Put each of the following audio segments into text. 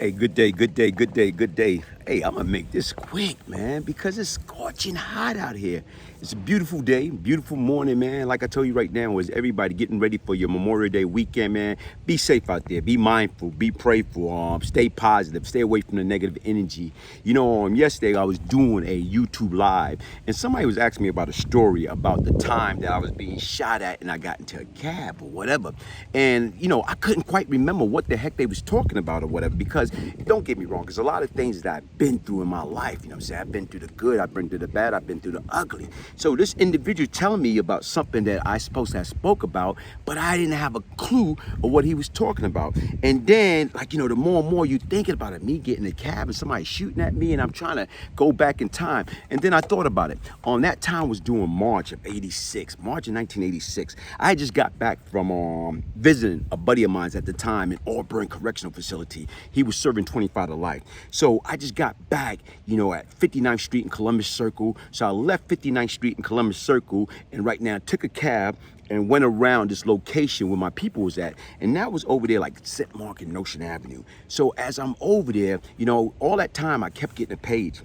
Hey, good day, good day, good day, good day. Hey, I'm gonna make this quick, man, because it's scorching hot out here. It's a beautiful day, beautiful morning, man. Like I told you right now, is everybody getting ready for your Memorial Day weekend, man. Be safe out there, be mindful, be prayerful, stay positive, stay away from the negative energy. You know, yesterday I was doing a YouTube live, and somebody was asking me about a story about the time that I was being shot at and I got into a cab or whatever. And, you know, I couldn't quite remember what the heck they was talking about or whatever, because don't get me wrong, there's a lot of things that I've been through in my life. You know what I'm saying? I've been through the good, I've been through the bad, I've been through the ugly. So this individual telling me about something that I supposed to have spoke about, but I didn't have a clue of what he was talking about. And then, like, you know, the more and more you thinking about it, me getting in the cab and somebody shooting at me, and I'm trying to go back in time. And then I thought about it. On that time was during March of 86, March of 1986. I had just got back from visiting a buddy of mine at the time in Auburn Correctional Facility. He was serving 25 to life. So I just got back, you know, at 59th Street in Columbus Circle. So I left 59th Street in Columbus Circle, and right now I took a cab and went around this location where my people was at, and that was over there like St. Mark and Notion Avenue. So as I'm over there, you know, all that time I kept getting a page,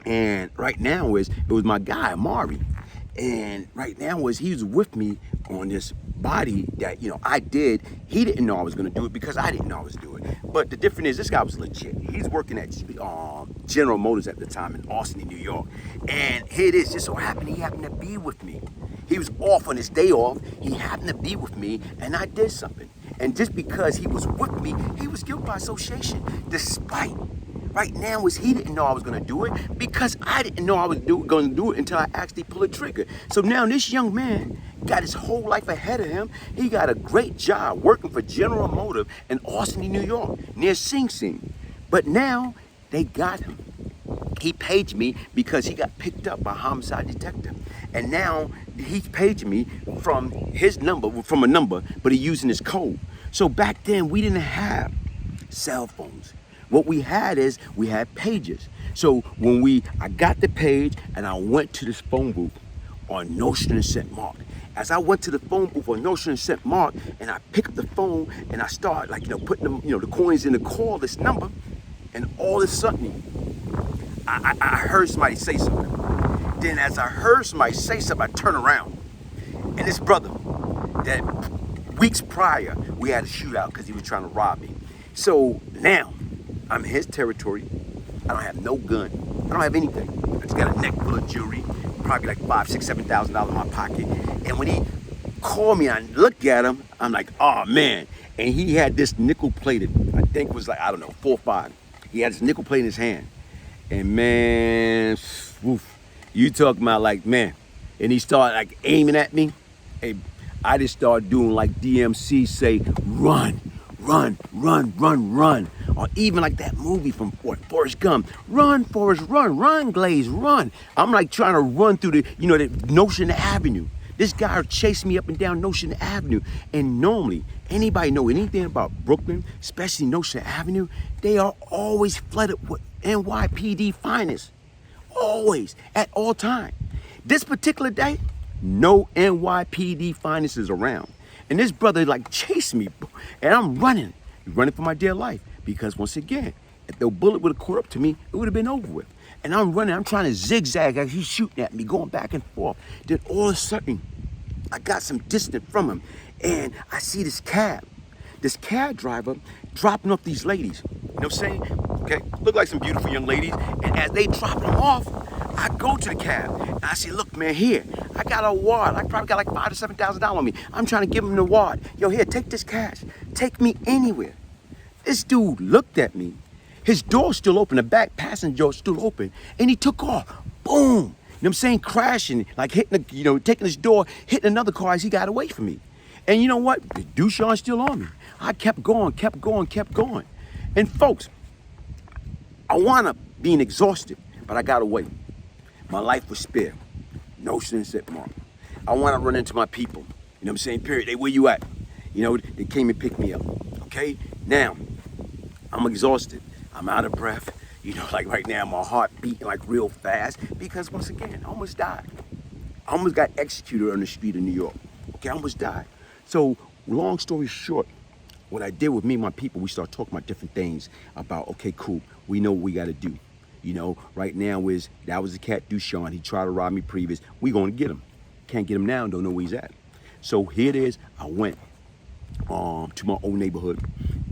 and right now it was my guy Amari, and right now he was with me on this body that, you know, I did. He didn't know I was gonna do it because I didn't know I was doing it. But the difference is this guy was legit. He's working at General Motors at the time in Austin, New York. And here it is, just so happened he happened to be with me. He was off on his day off. He happened to be with me, and I did something. And just because he was with me, he was guilty by association, despite right now is he didn't know I was gonna do it, because I didn't know I was gonna do it until I actually pulled a trigger. So now this young man got his whole life ahead of him. He got a great job working for General Motors in Austin, New York, near Sing Sing. But now they got him. He paged me because he got picked up by a homicide detective. And now he's paging me from his number, from a number, but he's using his code. So back then we didn't have cell phones. What we had is we had pages. So when I got the page and I went to this phone booth on Notion and St. Mark. As I went to the phone booth on Notion and St. Mark, and I picked up the phone and I started, like, you know, putting them, you know, the coins in to call this number, and all of a sudden I heard somebody say something. Then as I heard somebody say something, I turned around, and this brother that weeks prior we had a shootout because he was trying to rob me. So now I'm in his territory. I don't have no gun. I don't have anything. I just got a neck full of jewelry, probably like $5,000, $6,000, $7,000 in my pocket. And when he called me, I looked at him, I'm like, oh man. And he had this nickel plated, I think was like, I don't know, 4 or 5. He had this nickel plate in his hand. And man, woof, you talking about like, man. And he started like aiming at me. Hey, I just started doing like DMC say, run, run, run, run, run. Or even like that movie from Forrest Gump, run, Forrest, run, run, Glaze, run. I'm like trying to run through the, you know, the Notion Avenue. This guy chased me up and down Notion Avenue. And normally, anybody know anything about Brooklyn, especially Notion Avenue, they are always flooded with NYPD finest. Always, at all time. This particular day, no NYPD finest is around. And this brother like chased me, and I'm running for my dear life. Because once again, if the bullet would have caught up to me, it would have been over with. And I'm running, I'm trying to zigzag as he's shooting at me, going back and forth. Then all of a sudden, I got some distance from him, and I see this cab driver dropping off these ladies. You know what I'm saying? Okay, look like some beautiful young ladies. And as they drop them off, I go to the cab and I say, look, man, here, I got a wad. I probably got like $5,000 to $7,000 on me. I'm trying to give him the wad. Yo, here, take this cash. Take me anywhere. This dude looked at me. His door's still open, the back passenger door still open, and he took off. Boom. You know what I'm saying? Crashing, like hitting, you know, taking his door, hitting another car as he got away from me. And you know what? The Dushan's still on me. I kept going, kept going, kept going. And folks, I wound up being exhausted, but I got away. My life was spared. No sense at Mark. I wound up running into my people. You know what I'm saying? Period. They, where you at? You know, they came and picked me up. Okay? Now, I'm exhausted. I'm out of breath. You know, like right now, my heart beating like real fast because once again, I almost died. I almost got executed on the street of New York. Okay, I almost died. So long story short, what I did with me and my people, we start talking about different things about, okay, cool, we know what we got to do. You know, right now that was the cat Dushan. He tried to rob me previous. We going to get him. Can't get him now, don't know where he's at. So here it is. I went to my old neighborhood,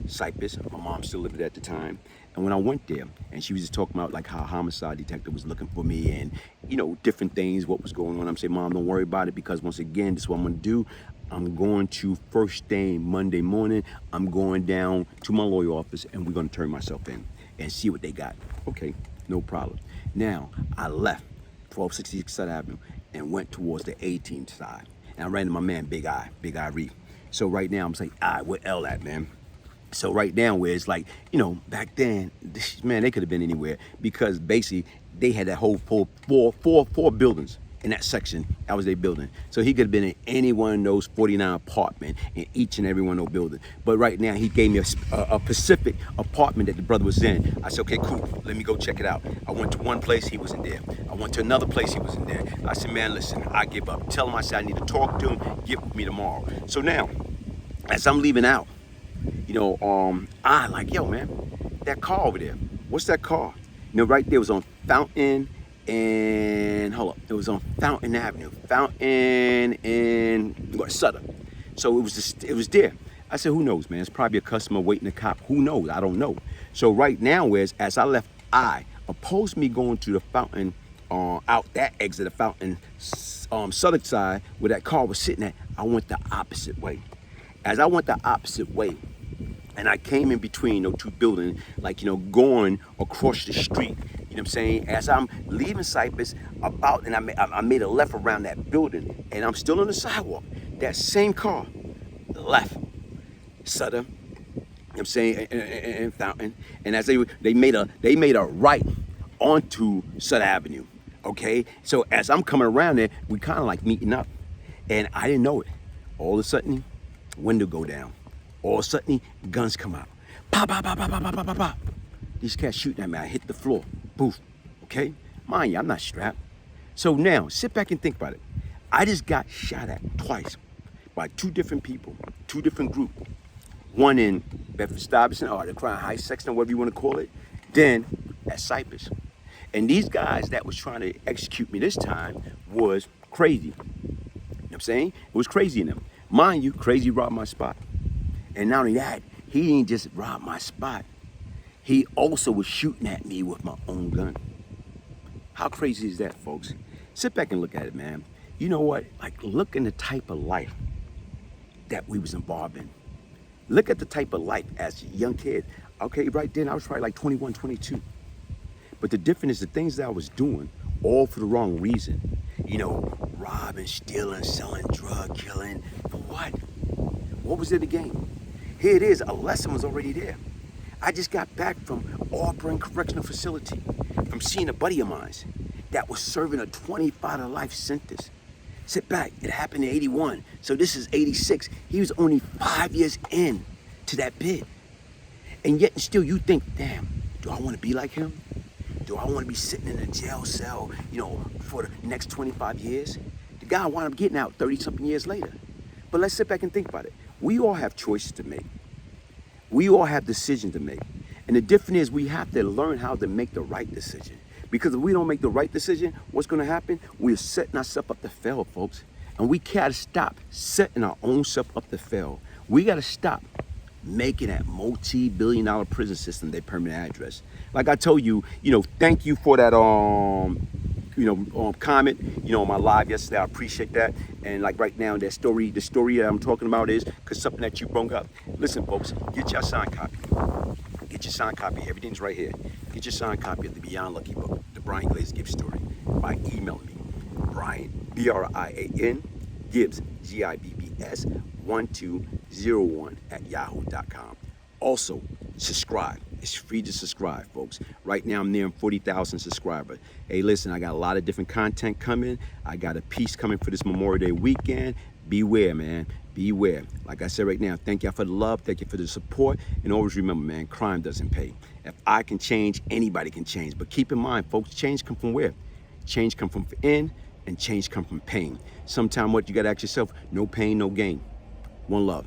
Cypress. My mom still lived there at the time. And when I went there, and she was just talking about like how a homicide detective was looking for me and, you know, different things, what was going on. I'm saying, Mom, don't worry about it, because once again, this is what I'm going to do. I'm going to, first thing Monday morning, I'm going down to my lawyer office and we're going to turn myself in and see what they got. Okay, no problem. Now, I left 1266 South Avenue and went towards the 18th side. And I ran into my man, Big Eye Reef. So right now, I'm saying, where L at, man? So right now, where it's like, you know, back then, man, they could have been anywhere, because basically they had that whole four buildings in that section. That was their building. So he could have been in any one of those 49 apartments in each and every one of those buildings. But right now, he gave me a Pacific apartment that the brother was in. I said, okay, cool, let me go check it out. I went to one place, he wasn't there. I went to another place, he wasn't there. I said, man, listen, I give up. Tell him I said I need to talk to him, get with me tomorrow. So now, as I'm leaving out, you know, I like, yo, man, that car over there, what's that car? You know, right there was on Fountain and, hold up, it was on Fountain Avenue, Fountain and Sutter. So it was there. I said, who knows, man? It's probably a customer waiting to cop. Who knows? I don't know. So right now, as I left opposed me going to the Fountain, out that exit of Fountain, southern side where that car was sitting at, I went the opposite way. As I went the opposite way, and I came in between those two buildings, like, you know, going across the street, you know what I'm saying? As I'm leaving Cypress, and I made a left around that building, and I'm still on the sidewalk. That same car, left, Sutter, you know what I'm saying, and Fountain, and as they made a right onto Sutter Avenue, okay? So as I'm coming around there, we kind of like meeting up, and I didn't know it. All of a sudden, window go down. All of a sudden, guns come out. Pop, pop, pop, pop, pop, pop, pop, pop. These cats shooting at me. I hit the floor. Poof. Okay? Mind you, I'm not strapped. So now, sit back and think about it. I just got shot at twice by two different people, two different groups. One in Bedford-Stuyvesant, or the Crown Heights section, whatever you want to call it. Then at Cypress. And these guys that was trying to execute me this time was crazy. You know what I'm saying? It was crazy in them. Mind you, crazy robbed my spot. And not only that, he didn't just rob my spot. He also was shooting at me with my own gun. How crazy is that, folks? Sit back and look at it, man. You know what? Like, look in the type of life that we was involved in. Look at the type of life as a young kid. Okay, right then, I was probably like 21, 22. But the difference is the things that I was doing, all for the wrong reason. You know, robbing, stealing, selling, drug, killing. For what? What was it again? Here it is, a lesson was already there. I just got back from Auburn Correctional Facility, from seeing a buddy of mine that was serving a 25 to life sentence. Sit back, it happened in 81, so this is 86. He was only 5 years in to that bid. And yet and still you think, damn, do I want to be like him? Do I want to be sitting in a jail cell, you know, for the next 25 years? The guy wound up getting out 30-something years later. But let's sit back and think about it. We all have choices to make. We all have decisions to make. And the difference is we have to learn how to make the right decision. Because if we don't make the right decision, what's going to happen? We're setting ourselves up to fail, folks. And we got to stop setting our own self up to fail. We got to stop making that multi-billion-dollar prison system their permanent address. Like I told you, you know, thank you for that comment, you know, on my live yesterday. I appreciate that. And like right now, the story that I'm talking about is because something that you brought up. Listen, folks, get your signed copy. Get your signed copy. Everything's right here. Get your signed copy of the Beyond Lucky book, the Brian Glaze Gibbs story, by emailing me, Brian, BRIAN, Gibbs, GIBBS, 1201 at yahoo.com. Also, subscribe. It's free to subscribe, folks. Right now, I'm nearing 40,000 subscribers. Hey, listen, I got a lot of different content coming. I got a piece coming for this Memorial Day weekend. Beware, man. Beware. Like I said right now, thank y'all for the love. Thank you for the support. And always remember, man, crime doesn't pay. If I can change, anybody can change. But keep in mind, folks, change come from where? Change come from within, and change come from pain. Sometimes what you got to ask yourself, no pain, no gain. One love.